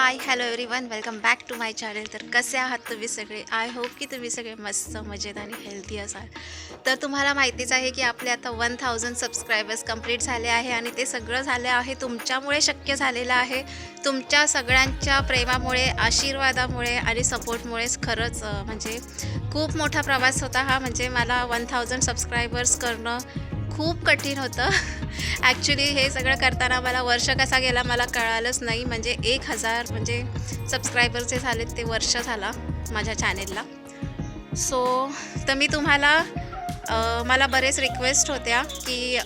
High hello everyone, welcome back to my channel. तर कसे आहात तुम्ही सगळे? आय होप की तुम्ही सगळे मस्त मजेत आणि हेल्दी असाल. तर तुम्हाला माहितीच आहे की आपले आता 1000 सबस्क्रायबर्स कंप्लीट झाले आहे आणि ते सगळं झाले आहे तुमच्यामुळे शक्य झालेलं आहे. तुमच्या सगळ्यांच्या प्रेमामुळे, आशीर्वादामुळे आणि सपोर्टमुळेच. खरंच म्हणजे खूप मोठा प्रवास होता हा. म्हणजे मला 1000 सबस्क्रायबर्स करणं खूप कठीण होतं. ॲक्च्युली हे सगळं करताना मला वर्ष कसा गेला मला कळालंच नाही. म्हणजे 1000 म्हणजे सबस्क्रायबर्स जे झालेत ते वर्ष झाला माझ्या चॅनेलला. तर मी तुम्हाला मला बरेच रिक्वेस्ट होत्या की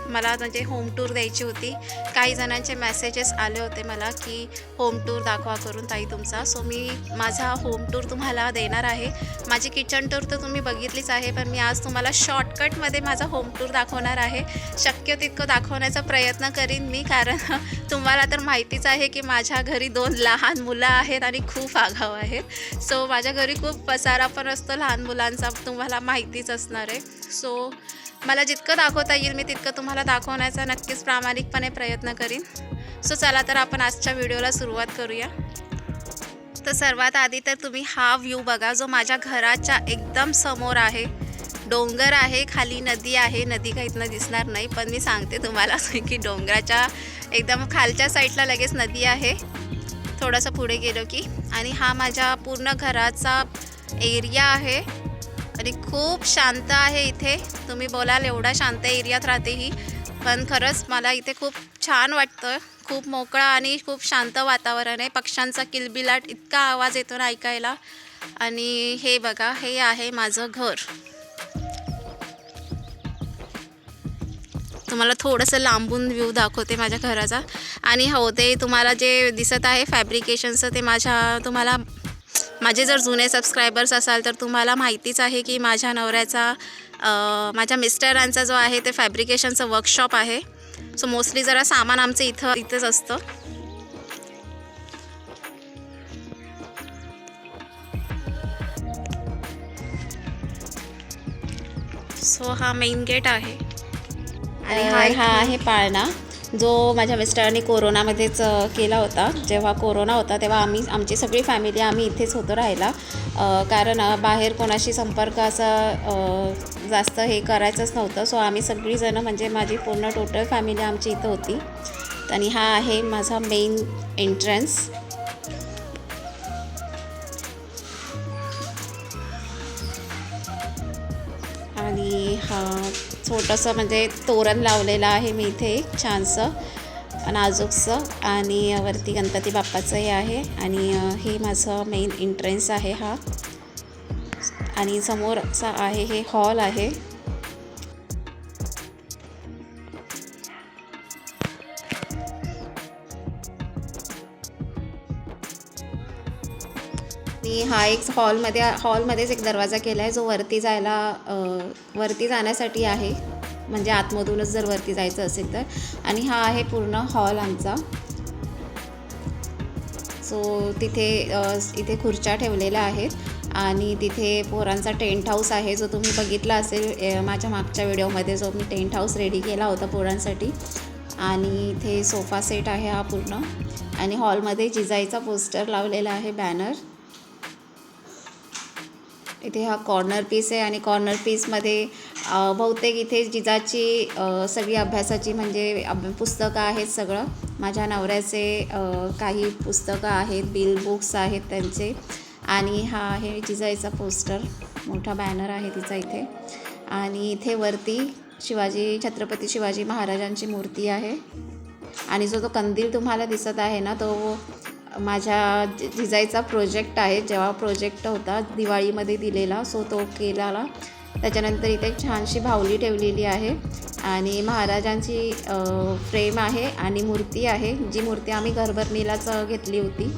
मला म्हणजे होम टूर द्यायची होती. काही जणांचे मेसेजेस आले होते मला की होम टूर दाखवा करून ताई तुमचा. मी माझा होम टूर तुम्हाला देणार आहे. माझी किचन टूर तर तुम्ही बघितलीच आहे, पण मी आज तुम्हाला शॉर्टकटमध्ये माझा होम टूर दाखवणार आहे. शक्य तितकं दाखवण्याचा प्रयत्न करीन मी, कारण तुम्हाला तर माहितीच आहे की माझ्या घरी 2 लहान मुलं आहेत आणि खूप आगाऊ आहेत. माझ्या घरी खूप पसारा पण असतो लहान मुलांचा, तुम्हाला माहितीच असणार आहे. मला जितकं दाखवता येईल मी तितकं तुम्हाला दाखवण्याचा नक्कीच प्रामाणिकपणे प्रयत्न करीन. चला तर आपण आजच्या व्हिडिओला सुरुवात करूया. तर सर्वात आधी तर तुम्ही हा व्ह्यू बघा जो माझ्या घराच्या एकदम समोर आहे. डोंगर आहे, खाली नदी आहे. नदी काही इथनं दिसणार नाही, पण मी सांगते तुम्हाला की डोंगराच्या एकदम खालच्या साईडला लगेच नदी आहे, थोडंसं पुढे गेलो की. आणि हा माझ्या पूर्ण घराचा एरिया आहे आणि खूप शांत आहे इथे. तुम्ही बोलाल एवढा शांत एरियात राहते ही, पण खरंच मला इथे खूप छान वाटतं. खूप मोकळा आणि खूप शांत वातावरण आहे. पक्ष्यांचा किलबिलाट इतका आवाज येतो ना ऐकायला. आणि हे बघा, हे आहे माझं घर. तुम्हाला थोडंसं लांबून व्ह्यू दाखवते माझ्या घराचा. आणि हो, ते तुम्हाला जे दिसत आहे फॅब्रिकेशनचं, ते तुम्हाला माझे जर जुने सबस्क्रायबर्स असाल तर तुम्हाला माहितीच आहे की माझ्या नवऱ्याचा माझ्या मिस्टरांचा जो आहे ते फॅब्रिकेशनचं वर्कशॉप आहे. मोस्टली जरा सामान आमचं इथेच असतं. हा मेन गेट आहे आणि हा आहे पाळणा, जो माझ्या मिस्टरांनी कोरोनामध्येच केला होता. जेव्हा कोरोना होता तेव्हा आमची सगळी फॅमिली आम्ही इथेच होतो राहायला, कारण बाहेर कोणाशी संपर्क असा जास्त हे करायचंच नव्हतं. आम्ही सगळीजणं म्हणजे माझी पूर्ण टोटल फॅमिली आमची इथं होती. आणि हा आहे माझा मेन एंट्रन्स. आणि हा छोटंसं म्हणजे तोरण लावलेलं आहे मी इथे छानसं नाजूकसं. आणि वरती गणपती बाप्पाचंही आहे. आणि हे माझं मेन एंट्रन्स आहे हा. आणि समोरचा आहे हे हॉल आहे. आणि हा एक हॉलमध्येच एक दरवाजा केला आहे जो वरती जाण्यासाठी आहे, म्हणजे आतमधूनच जर वरती जायचं असेल तर. आणि हा आहे पूर्ण हॉल आमचा. इथे खुर्च्या ठेवलेल्या आहेत. आणि तिथे पोरांचा टेंट हाऊस आहे जो तुम्ही बघितला असेल माझ्या मागच्या व्हिडिओमध्ये, जो मी टेंट हाऊस रेडी केला होता पोरांसाठी. आणि इथे सोफा सेट आहे हा पूर्ण. आणि हॉलमध्ये जिजाईचा पोस्टर लावलेला आहे, बॅनर. इथे हा कॉर्नर पीस आहे आणि कॉर्नर पीसमध्ये बहुतेक इथे जिजाची सगळी अभ्यासाची म्हणजे पुस्तकं आहेत. सगळं माझ्या नवऱ्याचे काही पुस्तकं आहेत, बिल बुक्स आहेत त्यांचे. आणि हा आहे जिजाईचा पोस्टर, मोठा बॅनर आहे तिचा इथे. आणि इथे वरती छत्रपती शिवाजी महाराजांची मूर्ती आहे. आणि जो कंदील तुम्हाला दिसत आहे ना, तो माझ्या जिजाईचा प्रोजेक्ट आहे. जेव्हा प्रोजेक्ट होता दिवाळीमध्ये दिलेला, तो केलेला. त्याच्यानंतर इथे एक छानशी बाहुली ठेवलेली आहे आणि महाराजांची फ्रेम आहे आणि मूर्ती आहे, जी मूर्ती आम्ही घरभरणीलाच घेतली होती.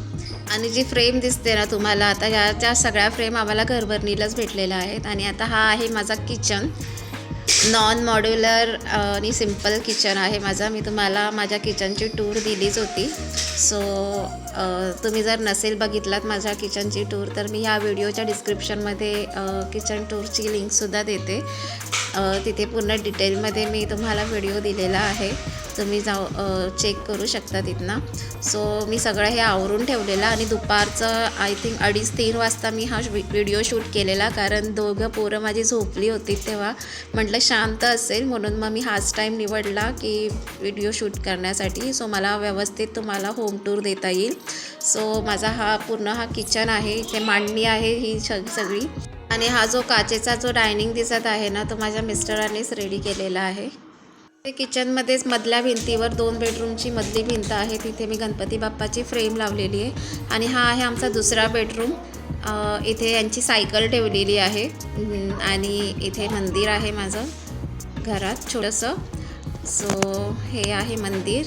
आणि जी फ्रेम दिसते ना तुम्हाला आता, ह्याच्या सगळ्या फ्रेम आम्हाला घरभरणीलाच भेटलेल्या आहेत. आणि आता हा आहे माझा किचन. नॉन मॉड्युलर आणि सिम्पल किचन आहे माझा. मी तुम्हाला माझ्या किचनची टूर दिलीच होती. तुम्ही जर नसेल बघितलात माझ्या किचनची टूर तर मी ह्या व्हिडिओच्या डिस्क्रिप्शनमध्ये किचन टूरची लिंकसुद्धा देते. तिथे पूर्ण डिटेलमध्ये मी तुम्हाला व्हिडिओ दिलेला आहे. तुम्ही चेक करू शकता तिथनं. सो मी सगळं हे आवरून ठेवलेलं आणि दुपारचं आय थिंक 2:30-3 वाजता मी हा व्हिडिओ शूट केलेला, कारण दोघं पोरं माझी झोपली होती तेव्हा. म्हटलं शांत असेल म्हणून मग मी हाच टाईम निवडला की व्हिडिओ शूट करण्यासाठी. सो मला व्यवस्थित तुम्हाला होम टूर देता येईल. सो माझा पूर्ण किचन आहे, इथे मांडणी आहे ही सगळी. आणि हा जो काचेचा जो डायनिंग दिसत आहे ना, तो माझ्या मिस्टरांनीच रेडी केलेला आहे. ते किचनमध्येच मधल्या भिंतीवर 2 बेडरूमची मधली भिंत आहे, तिथे मी गणपती बाप्पाची फ्रेम लावलेली आहे. आणि हा आहे आमचा दुसरा बेडरूम. इथे यांची सायकल ठेवलेली आहे आणि इथे मंदिर आहे माझं घरात छोटंसं. सो हे आहे मंदिर,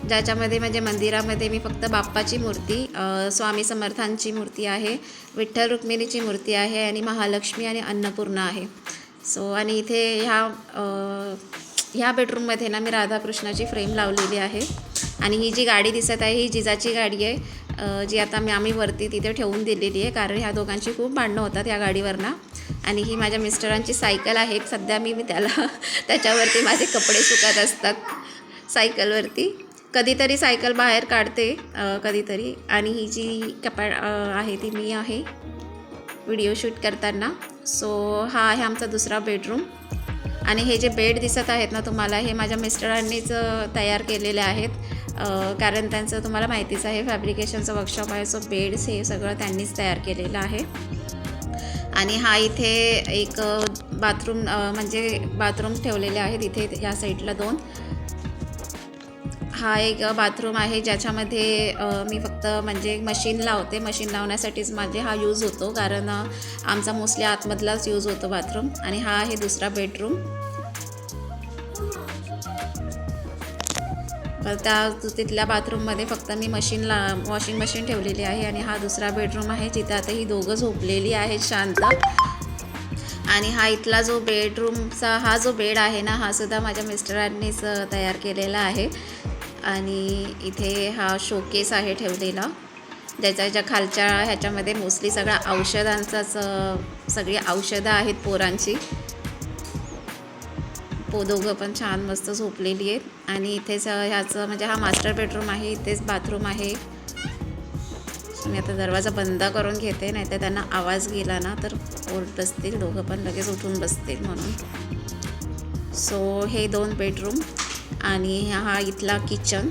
ज्याच्यामध्ये म्हणजे मंदिरामध्ये मी फक्त बाप्पाची मूर्ती, स्वामी समर्थांची मूर्ती आहे, विठ्ठल रुक्मिणीची मूर्ती आहे आणि महालक्ष्मी आणि अन्नपूर्णा आहे. सो आणि इथे ह्या बेडरूममध्ये ना मी राधाकृष्णाची फ्रेम लावलेली आहे. आणि ही जी गाडी दिसत आहे ही जिजाची गाडी आहे, जी आता आम्ही वरती तिथे ठेवून दिलेली आहे, कारण ह्या दोघांची खूप भांडणं होतात या गाडीवरनं. आणि ही माझ्या मिस्टरांची सायकल आहे. सध्या मी त्याच्यावरती माझे कपडे सुकत असतात सायकलवरती. कधीतरी सायकल बाहेर काढते कधीतरी. आणि ही जी आहे ती मी आहे व्हिडिओ शूट करताना. सो हा आहे आमचा दुसरा बेडरूम. आणि हे जे बेड दिसत आहेत ना तुम्हाला, हे माझ्या मिस्टरांनीच तयार केलेले आहेत, कारण त्यांचं तुम्हाला माहितीच आहे फॅब्रिकेशनचं वर्कशॉप आहे. सो बेड्स हे सगळं त्यांनीच तयार केलेलं आहे. आणि हा इथे एक बाथरूम म्हणजे बाथरूम ठेवलेले आहेत इथे या साईडला 2. हा एक बाथरूम आहे ज्याच्यामध्ये मी फक्त म्हणजे मशीन लावते. मशीन लावण्यासाठीच माझे हा यूज होतो, कारण आमचा मोस्टली आतमधलाच यूज होतो बाथरूम. आणि हा आहे दुसरा बेडरूम. तिथल्या बाथरूममध्ये फक्त मी वॉशिंग मशीन ठेवलेली आहे. आणि हा दुसरा बेडरूम आहे जिथे आता ही दोघं झोपलेली आहेत शांत. आणि हा इथला जो बेडरूमचा हा जो बेड आहे ना, हा सुद्धा माझ्या मिस्टरांनीच तयार केलेला आहे. आणि इथे हा शोकेस आहे ठेवलेला, ज्या खालच्या ह्याच्यामध्ये मोस्टली सगळ्या औषधांचाच सगळी औषधं आहेत पोरांची. दोघं पण छान मस्त झोपलेली आहेत. आणि इथेच ह्याचं म्हणजे हा मास्टर बेडरूम आहे, इथेच बाथरूम आहे. मी आता दरवाजा बंद करून घेते, नाहीतर त्यांना आवाज गेला ना तर ओरडत बसतील, दोघं पण लगेच उठून बसतील म्हणून. सो हे 2 बेडरूम आणि हा इथला किचन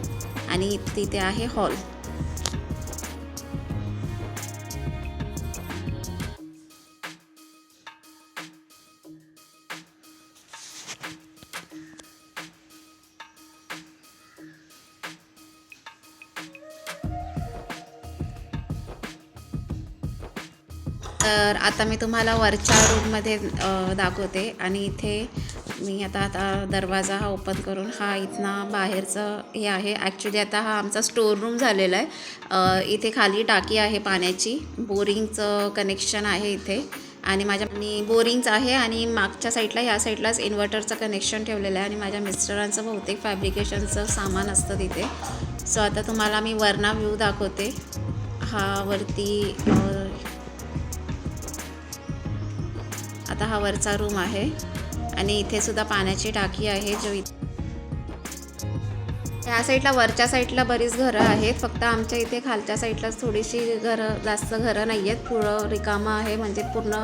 आणि तिथे आहे हॉल. तर आता मी तुम्हाला वरच्या रूममध्ये दाखवते. आणि इथे मी आता दरवाजा हा ओपन करून हा इथनं बाहेरचं हे आहे. ॲक्च्युली आता हा आमचा स्टोर रूम झालेला आहे. इथे खाली टाकी आहे पाण्याची, बोरिंगचं कनेक्शन आहे इथे. आणि बोरिंगच आहे आणि मागच्या साईडला ह्या साईडलाच इन्व्हर्टरचं कनेक्शन ठेवलेलं आहे. आणि माझ्या मिस्टरांचं बहुतेक फॅब्रिकेशनचं सामान असतं तिथे. सो आता तुम्हाला मी वरना व्ह्यू दाखवते. हा वरती आता हा वरचा रूम आहे. आणि इथे सुद्धा पाण्याची टाकी आहे. ह्या साईडला वरच्या साईडला बरीच घरं आहेत, फक्त आमच्या इथे खालच्या साईडलाच थोडीशी जास्त घरं नाही आहेत. पुढं रिकामं आहे, म्हणजे पूर्ण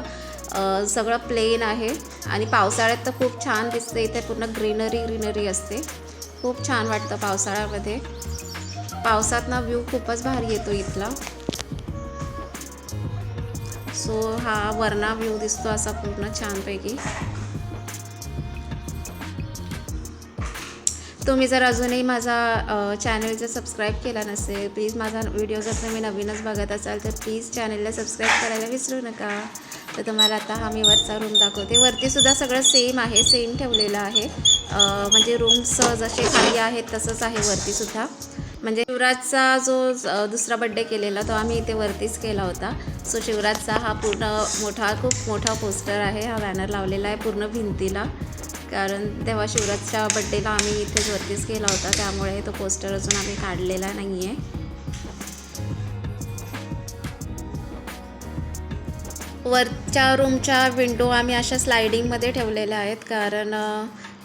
सगळं प्लेन आहे. आणि पावसाळ्यात तर खूप छान दिसते इथे, पूर्ण ग्रीनरी असते. खूप छान वाटतं पावसाळ्यामध्ये. पावसात ना व्ह्यू खूपच भारी येतो इथला. सो हा वरना व्ह्यू दिसतो असा पूर्ण छानपैकी. तुम्ही जर अजूनही माझा चॅनल जर सबस्क्राईब केला नसेल, प्लीज माझा व्हिडिओ जर तुम्ही नवीनच बघत असाल तर प्लीज चॅनलला सबस्क्राईब करायला विसरू नका. तर तुम्हाला आता हा मी वरचा रूम दाखवते. वरतीसुद्धा सगळं सेम आहे, सेम ठेवलेलं आहे. म्हणजे रूम्स जसे खाली आहेत तसंच आहे वरतीसुद्धा. म्हणजे शिवराजचा जो दुसरा बड्डे केलेला तो आम्ही इथे वरतीच केला होता. सो शिवराजचा हा खूप मोठा पोस्टर आहे, हा बॅनर लावलेला आहे पूर्ण भिंतीला, कारण तेव्हा शिवराजच्या बड्डेला आम्ही इथेच वरतीच केला होता, त्यामुळे तो पोस्टर अजून आम्ही काढलेला नाही आहे. वरच्या रूमच्या विंडो आम्ही अशा स्लायडिंगमध्ये ठेवलेल्या आहेत, कारण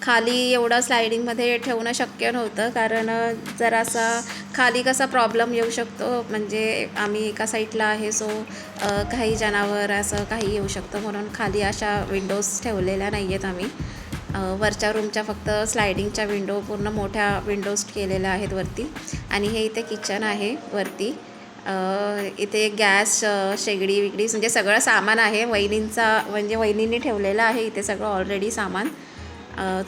खाली एवढं स्लायडिंगमध्ये ठेवणं शक्य नव्हतं, कारण जरासा खाली कसा प्रॉब्लेम येऊ शकतो, म्हणजे आम्ही एका साईडला आहे, सो काही जनावर असं काही येऊ शकतं, म्हणून खाली अशा विंडोज ठेवलेल्या नाही आहेत आम्ही. वरच्या रूमच्या फक्त स्लायडिंगच्या विंडो पूर्ण मोठ्या विंडोज केलेल्या आहेत वरती. आणि हे इथे किचन आहे वरती. इथे गॅस, शेगडी विगडी म्हणजे सगळं सामान आहे म्हणजे वहिनींनी ठेवलेलं आहे इथे सगळं ऑलरेडी सामान.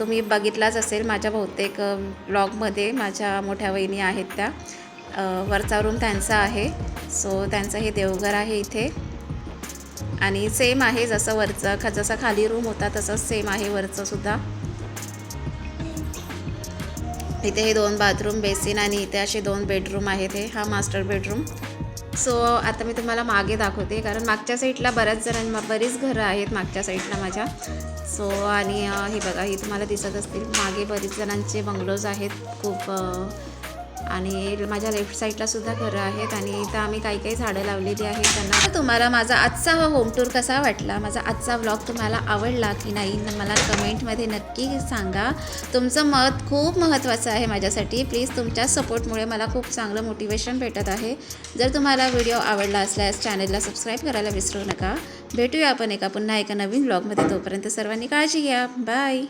तुम्ही बघितलाच असेल माझ्या बहुतेक ब्लॉगमध्ये. माझ्या मोठ्या वहिनी आहेत त्या. वरचा रूम त्यांचा आहे, सो त्यांचं हे देवघर आहे इथे. आणि सेम आहे जसं जसा खाली रूम होता तसंच सेम आहे वरचं सुद्धा. इथे हे 2 बाथरूम, बेसिन आणि इथे असे 2 बेडरूम आहेत. हा मास्टर बेडरूम. सो आता मी तुम्हाला मागे दाखवते, कारण मागच्या साईडला बरीच घरं आहेत मागच्या साईडला माझ्या. सो आणि हे बघा, ही तुम्हाला दिसत असतील मागे बरीच जणांचे बंगलोज आहेत खूप. आणि माझ्या लेफ्ट साईडला सुद्धा घरं आहेत. आणि इथं आम्ही काही झाडं लावलेली आहेत त्यांना. तुम्हाला माझा आजचा हा होम टूर कसा वाटला, माझा आजचा व्लॉग तुम्हाला आवडला की नाही, मला कमेंटमध्ये नक्की सांगा. तुमचं मत खूप महत्त्वाचं आहे माझ्यासाठी. प्लीज तुमच्या सपोर्टमुळे मला खूप चांगलं मोटिवेशन भेटत आहे. जर तुम्हाला व्हिडिओ आवडला असल्यास चॅनलला सबस्क्राईब करायला विसरू नका. भेटूया आपण पुन्हा एका नवीन व्लॉगमध्ये. तोपर्यंत सर्वांनी काळजी घ्या. बाय.